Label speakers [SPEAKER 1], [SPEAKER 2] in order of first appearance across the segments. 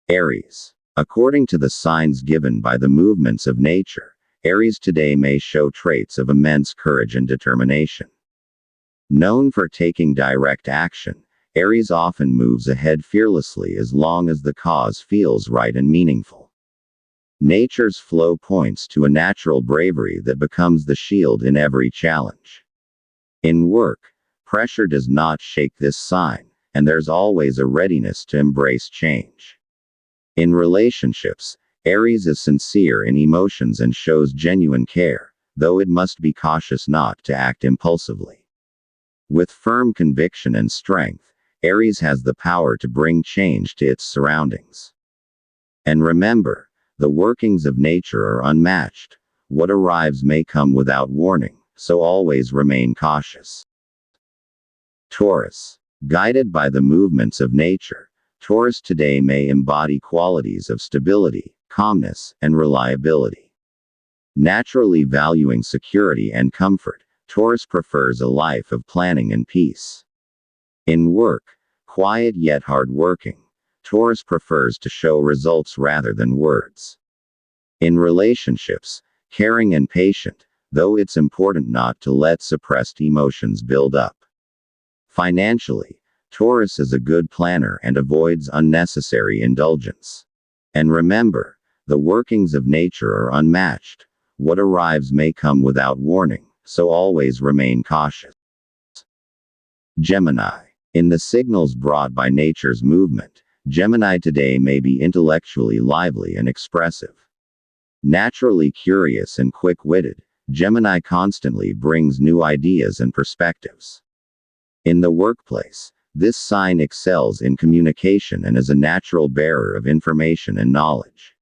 [SPEAKER 1] Aries. According to the signs given by the movements of nature, Aries today may show traits of immense courage and determination. Known for taking direct action, Aries often moves ahead fearlessly as long as the cause feels right and meaningful. Nature's flow points to a natural bravery that becomes the shield in every challenge. In work, pressure does not shake this sign, and there's always a readiness to embrace change. In relationships, Aries is sincere in emotions and shows genuine care, though it must be cautious not to act impulsively. With firm conviction and strength, Aries has the power to bring change to its surroundings. And remember, the workings of nature are unmatched. What arrives may come without warning, so always remain cautious. Taurus. Guided by the movements of nature, Taurus today may embody qualities of stability, calmness, and reliability. Naturally valuing security and comfort, Taurus prefers a life of planning and peace. In work, quiet yet hard-working, Taurus prefers to show results rather than words. In relationships, caring and patient, though it's important not to let suppressed emotions build up. Financially, Taurus is a good planner and avoids unnecessary indulgence. And remember, the workings of nature are unmatched. What arrives may come without warning, so always remain cautious. Gemini. In the signals brought by nature's movement, Gemini today may be intellectually lively and expressive. Naturally curious and quick-witted, Gemini constantly brings new ideas and perspectives. In the workplace, this sign excels in communication and is a natural bearer of information and knowledge.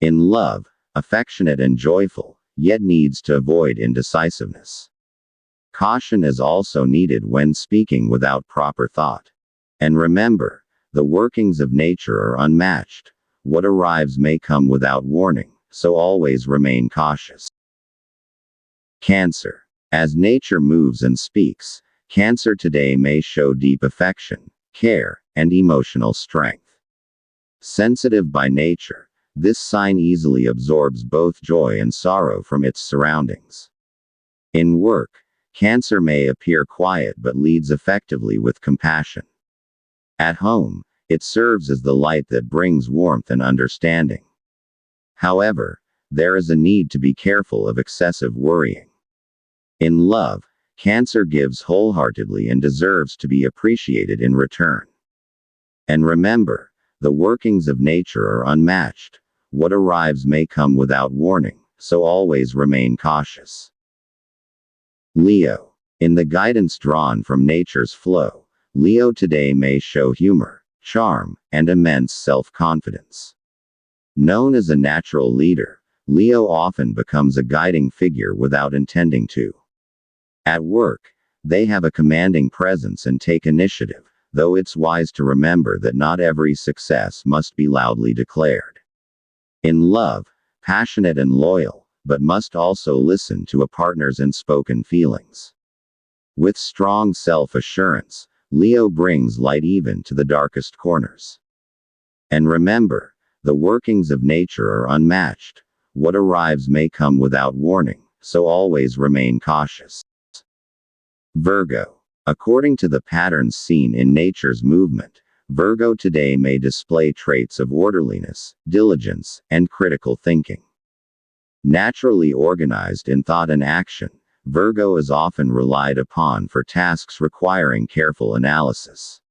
[SPEAKER 1] In love, affectionate and joyful, yet needs to avoid indecisiveness. Caution is also needed when speaking without proper thought. And remember, the workings of nature are unmatched. What arrives may come without warning, so always remain cautious. Cancer. As nature moves and speaks, Cancer today may show deep affection, care, and emotional strength. Sensitive by nature, this sign easily absorbs both joy and sorrow from its surroundings. In work, Cancer may appear quiet but leads effectively with compassion. At home, it serves as the light that brings warmth and understanding. However, there is a need to be careful of excessive worrying. In love, Cancer gives wholeheartedly and deserves to be appreciated in return. And remember, the workings of nature are unmatched. What arrives may come without warning, so always remain cautious. Leo. In the guidance drawn from nature's flow, Leo today may show humor, charm, and immense self-confidence. Known as a natural leader, Leo often becomes a guiding figure without intending to. At work, they have a commanding presence and take initiative, though it's wise to remember that not every success must be loudly declared. In love, passionate and loyal, but must also listen to a partner's unspoken feelings. With strong self-assurance, Leo brings light even to the darkest corners. And remember, the workings of nature are unmatched. What arrives may come without warning, so always remain cautious. Virgo. According to the patterns seen in nature's movement, Virgo today may display traits of orderliness, diligence, and critical thinking. Naturally organized in thought and action, Virgo is often relied upon for tasks requiring careful analysis.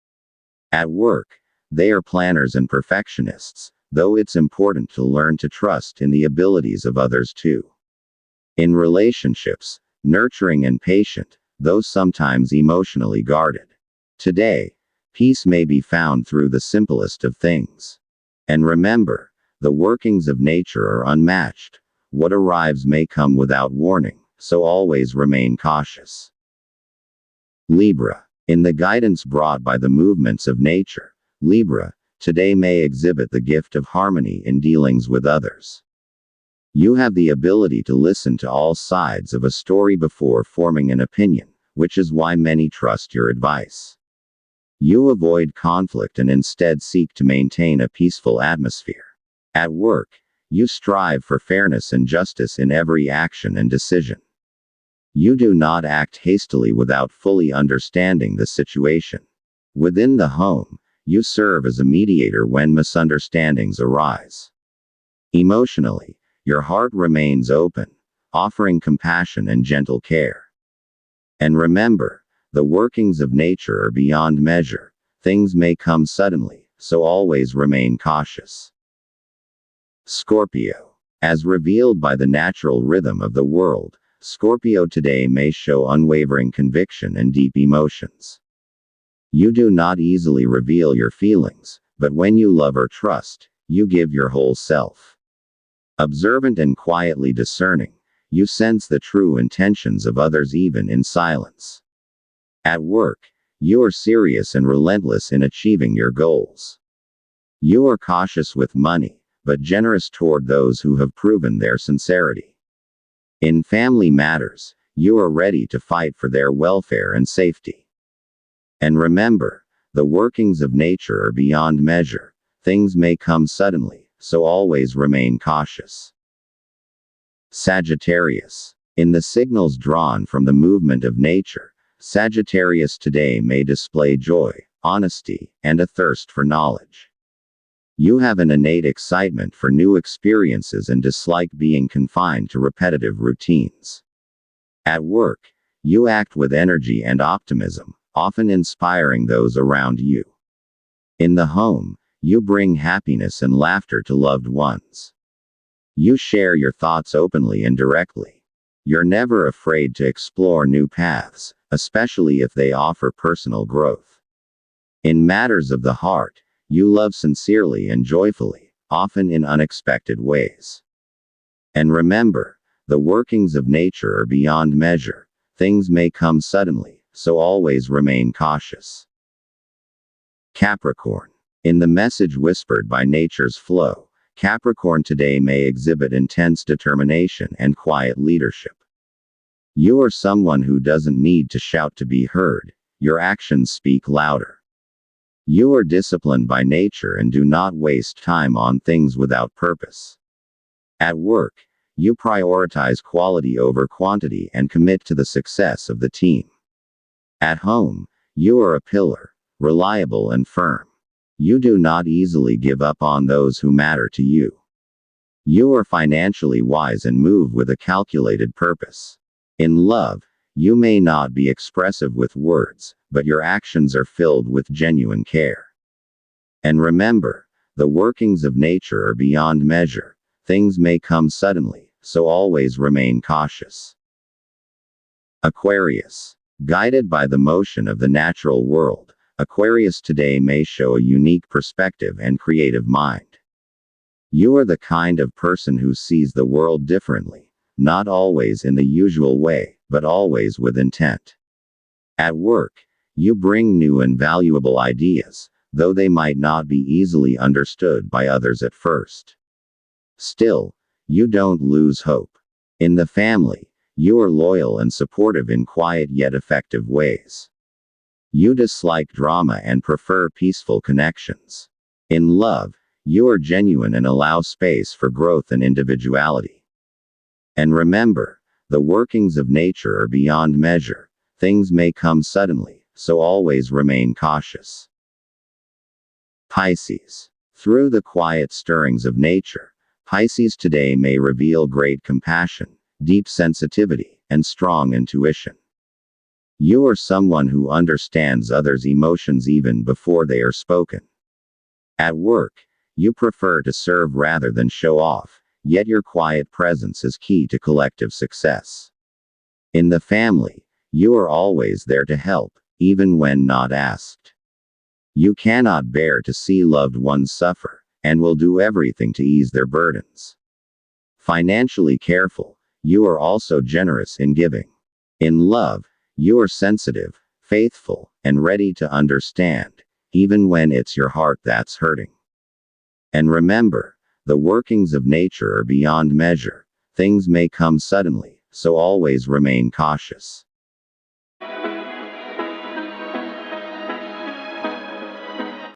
[SPEAKER 1] At work, they are planners and perfectionists, though it's important to learn to trust in the abilities of others too. In relationships, nurturing and patient, though sometimes emotionally guarded. Today, peace may be found through the simplest of things. And remember, the workings of nature are unmatched. What arrives may come without warning, so always remain cautious. Libra. In the guidance brought by the movements of nature, Libra today may exhibit the gift of harmony in dealings with others. You have the ability to listen to all sides of a story before forming an opinion, which is why many trust your advice. You avoid conflict and instead seek to maintain a peaceful atmosphere. At work, you strive for fairness and justice in every action and decision. You do not act hastily without fully understanding the situation. Within the home, you serve as a mediator when misunderstandings arise. Emotionally, your heart remains open, offering compassion and gentle care. And remember, the workings of nature are beyond measure. Things may come suddenly, so always remain cautious. Scorpio. As revealed by the natural rhythm of the world, Scorpio today may show unwavering conviction and deep emotions. You do not easily reveal your feelings, but when you love or trust, you give your whole self. Observant and quietly discerning, you sense the true intentions of others even in silence. At work, you are serious and relentless in achieving your goals. You are cautious with money, but generous toward those who have proven their sincerity. In family matters, you are ready to fight for their welfare and safety. And remember, the workings of nature are beyond measure. Things may come suddenly, so always remain cautious. Sagittarius. In the signals drawn from the movement of nature, Sagittarius today may display joy, honesty, and a thirst for knowledge. You have an innate excitement for new experiences and dislike being confined to repetitive routines. At work, you act with energy and optimism, often inspiring those around you. In the home, you bring happiness and laughter to loved ones. You share your thoughts openly and directly. You're never afraid to explore new paths, especially if they offer personal growth. In matters of the heart, you love sincerely and joyfully, often in unexpected ways. And remember, the workings of nature are beyond measure. Things may come suddenly, so always remain cautious. Capricorn. In the message whispered by nature's flow, Capricorn today may exhibit intense determination and quiet leadership. You are someone who doesn't need to shout to be heard. Your actions speak louder. You are disciplined by nature and do not waste time on things without purpose. At work, you prioritize quality over quantity and commit to the success of the team. At home, you are a pillar, reliable and firm. You do not easily give up on those who matter to you. You are financially wise and move with a calculated purpose. In love, you may not be expressive with words, but your actions are filled with genuine care. And remember, the workings of nature are beyond measure. Things may come suddenly, so always remain cautious. Aquarius. Guided by the motion of the natural world, Aquarius today may show a unique perspective and creative mind. You are the kind of person who sees the world differently, not always in the usual way, but always with intent. At work, you bring new and valuable ideas, though they might not be easily understood by others at first. Still, you don't lose hope. In the family, you are loyal and supportive in quiet yet effective ways. You dislike drama and prefer peaceful connections. In love, you are genuine and allow space for growth and individuality. And remember, the workings of nature are beyond measure. Things may come suddenly, so always remain cautious. Pisces. Through the quiet stirrings of nature, Pisces today may reveal great compassion, deep sensitivity, and strong intuition. You are someone who understands others' emotions even before they are spoken. At work, you prefer to serve rather than show off, yet your quiet presence is key to collective success. In the family, you are always there to help, even when not asked. You cannot bear to see loved ones suffer, and will do everything to ease their burdens. Financially careful, you are also generous in giving. In love, you are sensitive, faithful, and ready to understand, even when it's your heart that's hurting. And remember, the workings of nature are beyond measure. Things may come suddenly, so always remain cautious.